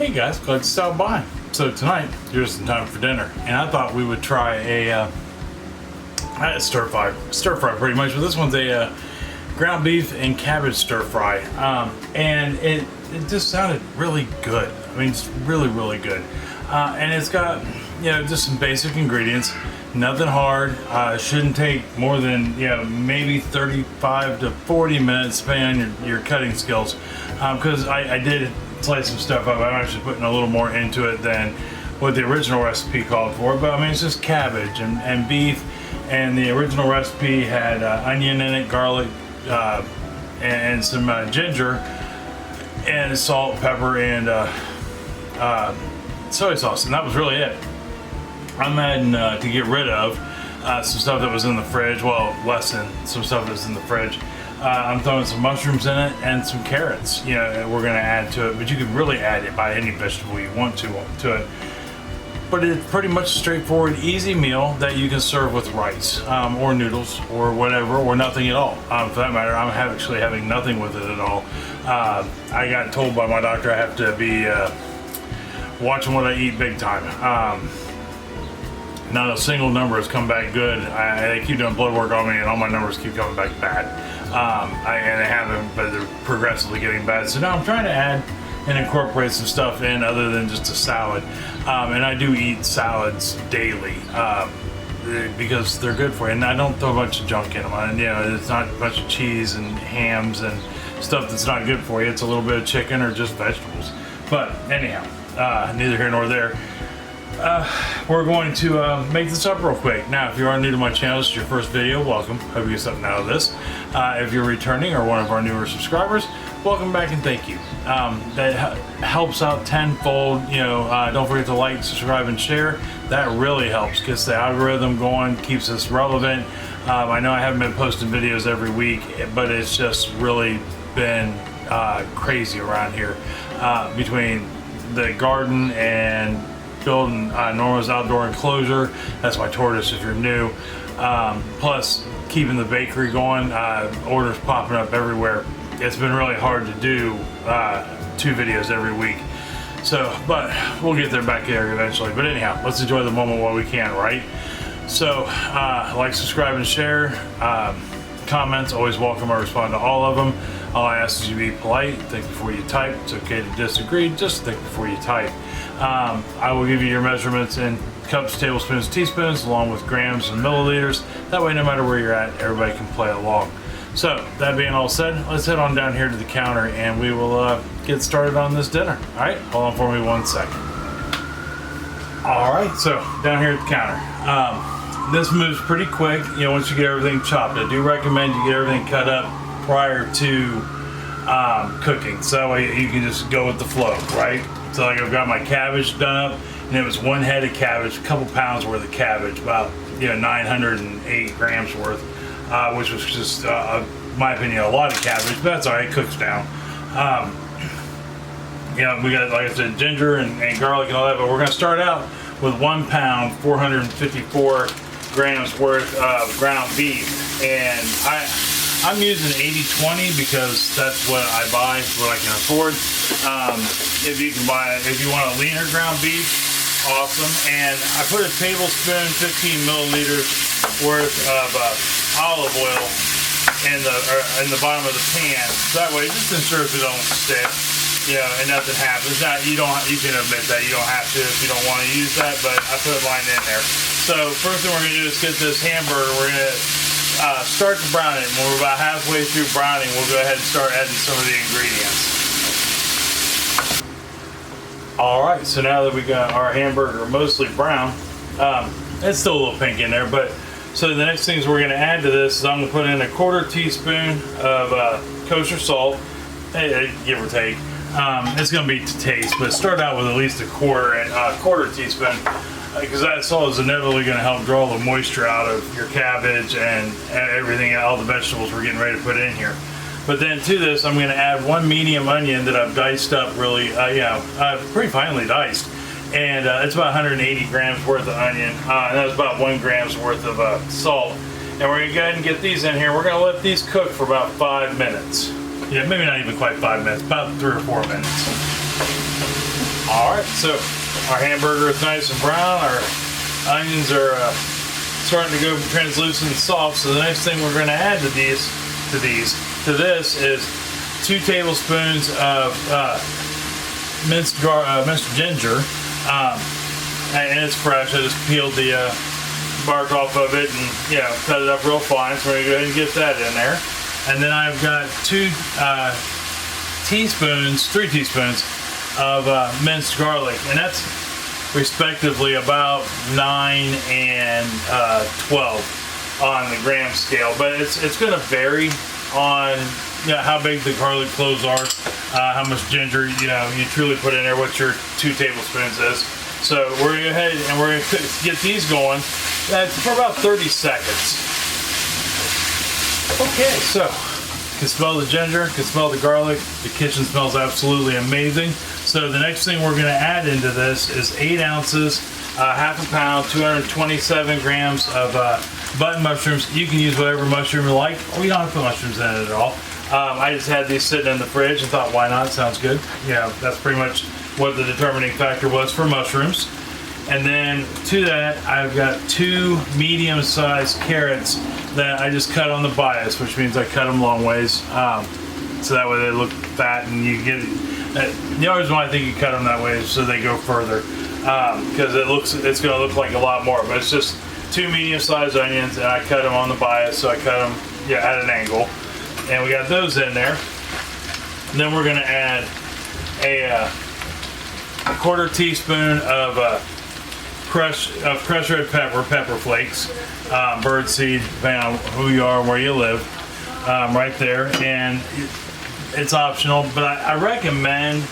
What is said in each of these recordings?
Hey guys, glad to stop by. So tonight, just in time for dinner, and I thought we would try a stir fry pretty much. But this one's a ground beef and cabbage stir fry, and it just sounded really good. I mean, it's really good, and it's got just some basic ingredients. Nothing hard. Shouldn't take more than maybe 35 to 40 minutes, depending on your cutting skills. Because I did slice some stuff up. I'm actually putting a little more into it than what the original recipe called for. But I mean, it's just cabbage and beef. And the original recipe had onion in it, garlic, and some ginger, and salt, pepper, and soy sauce. And that was really it. I'm adding to get rid of some stuff that was in the fridge. Well, less than some stuff that's in the fridge. I'm throwing some mushrooms in it and some carrots. We're going to add to it, but you can really add it by any vegetable you want to it. But it's pretty much a straightforward, easy meal that you can serve with rice or noodles or whatever, or nothing at all. For that matter, I'm actually having nothing with it at all. I got told by my doctor I have to be watching what I eat big time. Not a single number has come back good. They keep doing blood work on me, and all my numbers keep coming back bad. And they haven't, but they're progressively getting bad. So now I'm trying to add and incorporate some stuff in other than just a salad. And I do eat salads daily because they're good for you. And I don't throw a bunch of junk in them. It's not a bunch of cheese and hams and stuff that's not good for you. It's a little bit of chicken or just vegetables. But anyhow, neither here nor there. We're going to make this up real quick. Now, if you are new to my channel, this is your first video, welcome. Hope you get something out of this. If you're returning or one of our newer subscribers, welcome back and thank you. That helps out tenfold. Don't forget to like, subscribe, and share. That really helps, gets the algorithm going, keeps us relevant. I know I haven't been posting videos every week, but it's just really been crazy around here between the garden and building Norma's outdoor enclosure. That's my tortoise if you're new. Plus keeping the bakery going, orders popping up everywhere. It's been really hard to do 2 videos every week. So, but we'll get there back there eventually. But anyhow, let's enjoy the moment while we can, right? So, like, subscribe, and share. Comments, always welcome. I respond to all of them. All I ask is you be polite, think before you type. It's okay to disagree, just think before you type. I will give you your measurements in cups, tablespoons, teaspoons, along with grams and milliliters. That way, no matter where you're at, everybody can play along. So, that being all said, let's head on down here to the counter and we will get started on this dinner. All right, hold on for me 1 second. All right, so down here at the counter. This moves pretty quick, once you get everything chopped. I do recommend you get everything cut up prior to cooking, so that way you can just go with the flow, right? So like I've got my cabbage done up, and it was 1 head of cabbage, a couple pounds worth of cabbage, about 908 grams worth, which was just, in my opinion, a lot of cabbage, but that's all right, it cooks down. We got, like I said, ginger and garlic and all that, but we're gonna start out with 1 pound, 454 grams worth of ground beef, and I'm using 80-20 because that's what I buy, what I can afford. If you want a leaner ground beef, awesome. And I put a tablespoon, 15 milliliters worth of olive oil in the bottom of the pan. That way, it just ensures it don't stick, and nothing happens. Now, you can admit that you don't have to if you don't want to use that, but I put mine in there. So first thing we're gonna do is get this hamburger. We're gonna start to brown it. When we're about halfway through browning, we'll go ahead and start adding some of the ingredients. All right, so now that we got our hamburger mostly brown, it's still a little pink in there, but so the next things we're gonna add to this is I'm gonna put in a 1/4 teaspoon of kosher salt, give or take. It's gonna be to taste, but start out with at least a quarter teaspoon. Because that salt is inevitably going to help draw the moisture out of your cabbage and everything, all the vegetables we're getting ready to put in here. But then to this, I'm going to add 1 medium onion that I've diced up really, pretty finely diced. And it's about 180 grams worth of onion. And that's about 1 gram's worth of salt. And we're going to go ahead and get these in here. We're going to let these cook for about 5 minutes. Maybe not even quite 5 minutes, about 3 or 4 minutes. All right, so our hamburger is nice and brown. Our onions are starting to go translucent and soft. So the next thing we're going to add to this is 2 tablespoons of minced ginger, and it's fresh. I just peeled the bark off of it and cut it up real fine. So we're going to go ahead and get that in there. And then I've got 3 teaspoons of minced garlic, and that's respectively about 9 and 12 on the gram scale. But it's going to vary on how big the garlic cloves are, how much ginger you truly put in there, what your 2 tablespoons is. So we're going to go ahead and we're going to get these going for about 30 seconds. Okay, so you can smell the ginger, you can smell the garlic. The kitchen smells absolutely amazing. So the next thing we're going to add into this is 8 ounces, half a pound, 227 grams of button mushrooms. You can use whatever mushroom you like, or you don't have to put mushrooms in it at all. I just had these sitting in the fridge and thought, why not? Sounds good. That's pretty much what the determining factor was for mushrooms. And then to that, I've got 2 medium-sized carrots that I just cut on the bias, which means I cut them long ways, so that way they look fat, and you get the only reason why I think you cut them that way is so they go further, because it's going to look like a lot more. But it's just 2 medium-sized onions, and I cut them on the bias, so I cut them at an angle, and we got those in there. And then we're going to add a 1/4 teaspoon of crushed red pepper flakes, bird seed, depending on who you are and where you live, right there. And it's optional, but I recommend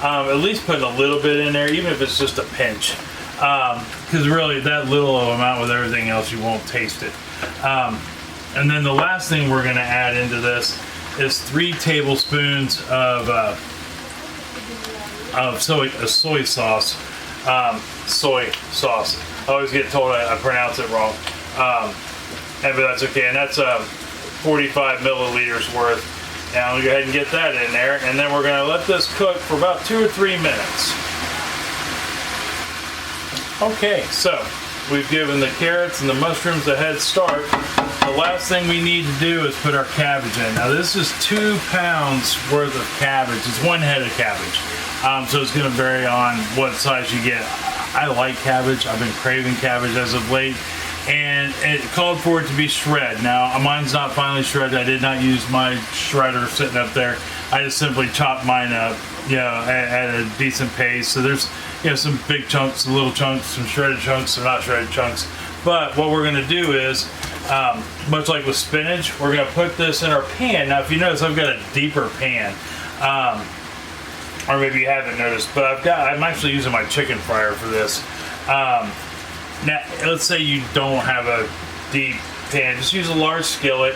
at least putting a little bit in there, even if it's just a pinch, because really that little amount with everything else, you won't taste it. And then the last thing we're going to add into this is 3 tablespoons of soy sauce. Soy sauce. I always get told I pronounce it wrong, but that's okay. And that's 45 milliliters worth. Now we'll go ahead and get that in there, and then we're going to let this cook for about 2 or 3 minutes. Okay, so we've given the carrots and the mushrooms a head start. The last thing we need to do is put our cabbage in. Now this is 2 pounds worth of cabbage. It's 1 head of cabbage. So it's going to vary on what size you get. I like cabbage. I've been craving cabbage as of late, and it called for it to be shred. Now mine's not finely shredded. I did not use my shredder sitting up there. I just simply chopped mine up, at a decent pace. So there's some big chunks, some little chunks, some shredded chunks, some not shredded chunks. But what we're going to do is, much like with spinach, we're going to put this in our pan. Now if you notice, I've got a deeper pan. Or maybe you haven't noticed, but I'm actually using my chicken fryer for this. Now, let's say you don't have a deep pan, just use a large skillet.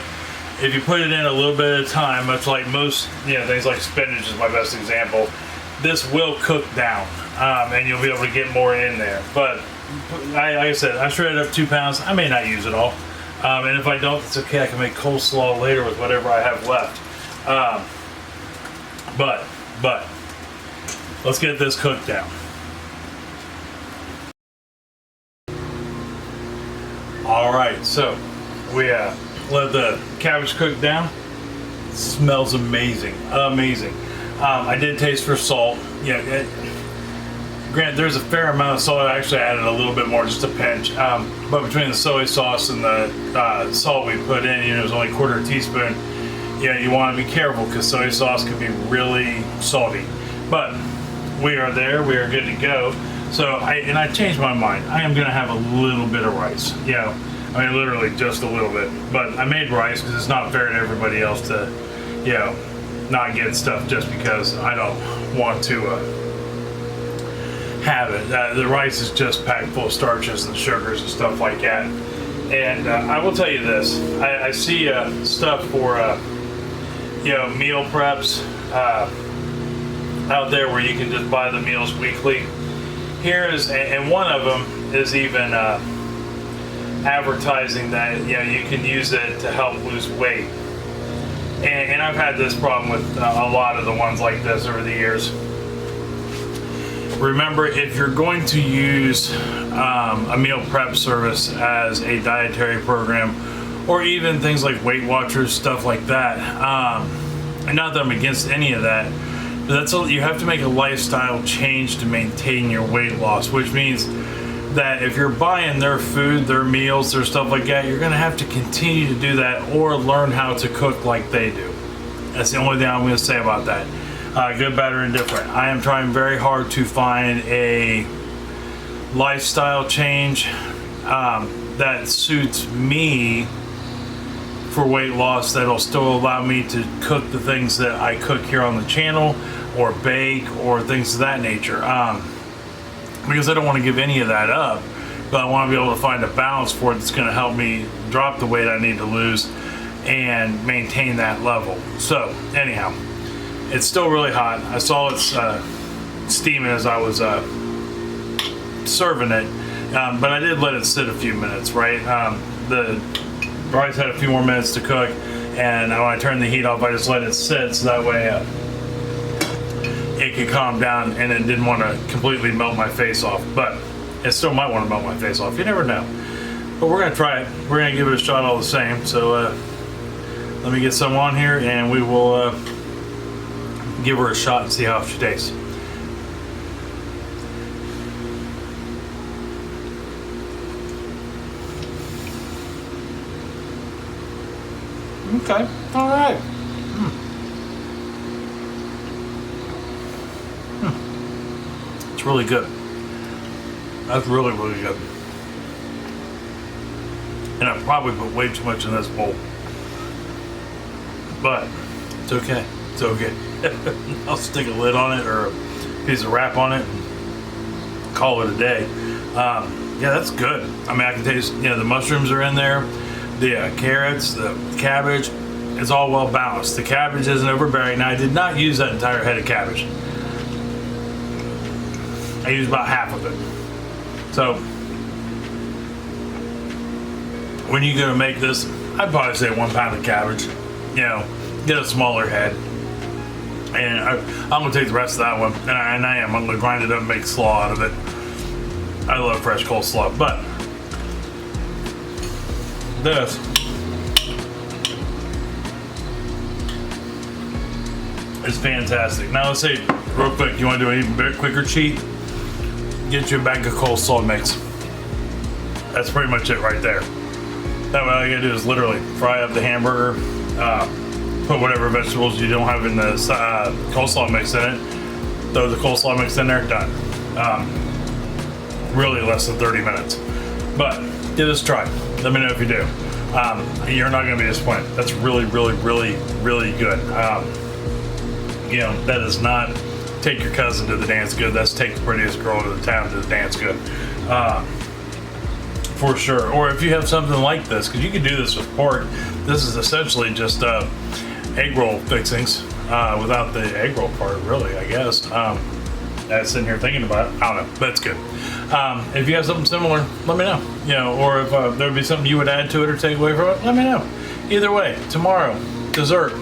If you put it in a little bit at a time, much like most, things like spinach is my best example, this will cook down, and you'll be able to get more in there. But like I said, I shredded up 2 pounds. I may not use it all, and if I don't, it's okay. I can make coleslaw later with whatever I have left. But let's get this cooked down. All right, so we let the cabbage cook down. It smells amazing, amazing. I did taste for salt. Granted, there's a fair amount of salt. I actually added a little bit more, just a pinch. But between the soy sauce and the salt we put in, it was only 1/4 teaspoon. You want to be careful because soy sauce can be really salty. But we are there. We are good to go. So I changed my mind. I am going to have a little bit of rice. Literally just a little bit. But I made rice because it's not fair to everybody else to, not get stuff just because I don't want to have it. The rice is just packed full of starches and sugars and stuff like that. And I will tell you this. I see stuff for, meal preps out there where you can just buy the meals weekly. Here is, and one of them is even advertising that you can use it to help lose weight. And I've had this problem with a lot of the ones like this over the years. Remember, if you're going to use a meal prep service as a dietary program, or even things like Weight Watchers, stuff like that, and not that I'm against any of that, but you have to make a lifestyle change to maintain your weight loss, which means that if you're buying their food, their meals, their stuff like that, you're going to have to continue to do that or learn how to cook like they do. That's the only thing I'm going to say about that. Good, bad, or indifferent. I am trying very hard to find a lifestyle change that suits me for weight loss, that'll still allow me to cook the things that I cook here on the channel, or bake, or things of that nature. Because I don't want to give any of that up, but I want to be able to find a balance for it that's going to help me drop the weight I need to lose and maintain that level. So anyhow, it's still really hot. I saw it steaming as I was serving it, but I did let it sit a few minutes, right? The rice had a few more minutes to cook, and when I turned the heat off, I just let it sit so that way it could calm down and it didn't want to completely melt my face off. But it still might want to melt my face off. You never know. But we're going to try it. We're going to give it a shot all the same. So let me get some on here, and we will give her a shot and see how she tastes. Okay, all right. It's really good. That's really, really good. And I probably put way too much in this bowl. But it's okay. It's okay. I'll stick a lid on it or a piece of wrap on it and call it a day. Yeah, that's good. I mean, I can taste, the mushrooms are in there, the carrots, the cabbage. It's all well balanced. The cabbage isn't overbearing. Now, I did not use that entire head of cabbage. I used about half of it. So when you're gonna make this, I'd probably say 1 pound of cabbage. Get a smaller head. And I'm gonna take the rest of that one, and I'm gonna grind it up and make slaw out of it. I love fresh coleslaw, but this is fantastic. Now let's say real quick, you want to do an even bit quicker cheat? Get you a bag of coleslaw mix. That's pretty much it right there. That way all you gotta do is literally fry up the hamburger, put whatever vegetables you don't have in the coleslaw mix in it, throw the coleslaw mix in there, done. Really less than 30 minutes. But give this a try. Let me know if you do. You're not gonna be disappointed. That's really, really, really, really good. That is not take your cousin to the dance good. That's take the prettiest girl to the town to the dance good. For sure. Or if you have something like this, because you can do this with pork. This is essentially just egg roll fixings without the egg roll part, really, I guess. I was sitting here thinking about it. I don't know, but it's good. If you have something similar, let me know. Or if there would be something you would add to it or take away from it, let me know. Either way, tomorrow, dessert.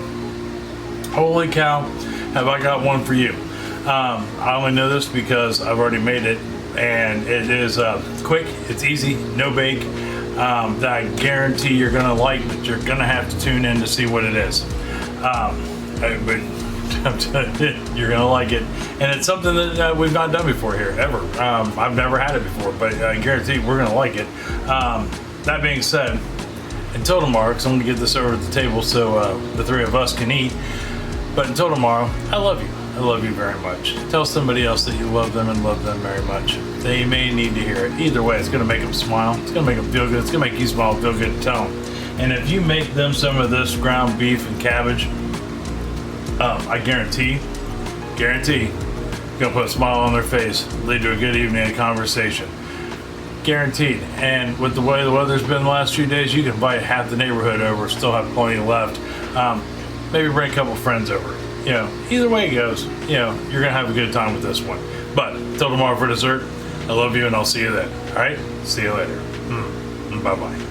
Holy cow, have I got one for you. I only know this because I've already made it, and it is quick, it's easy, no bake, that I guarantee you're gonna like, but you're gonna have to tune in to see what it is. But you're gonna like it, and it's something that we've not done before here, ever. I've never had it before, but I guarantee we're gonna like it. That being said, until tomorrow, because I'm gonna get this over at the table so the three of us can eat, but until tomorrow, I love you. I love you very much. Tell somebody else that you love them and love them very much. They may need to hear it. Either way, it's going to make them smile. It's going to make them feel good. It's going to make you smile and feel good and tell them. And if you make them some of this ground beef and cabbage, I guarantee, you're going to put a smile on their face, lead to a good evening of conversation. Guaranteed. And with the way the weather's been the last few days, you can invite half the neighborhood over, still have plenty left. Maybe bring a couple friends over. Either way it goes, you're gonna have a good time with this one. But till tomorrow for dessert, I love you and I'll see you then. All right, see you later. Bye bye.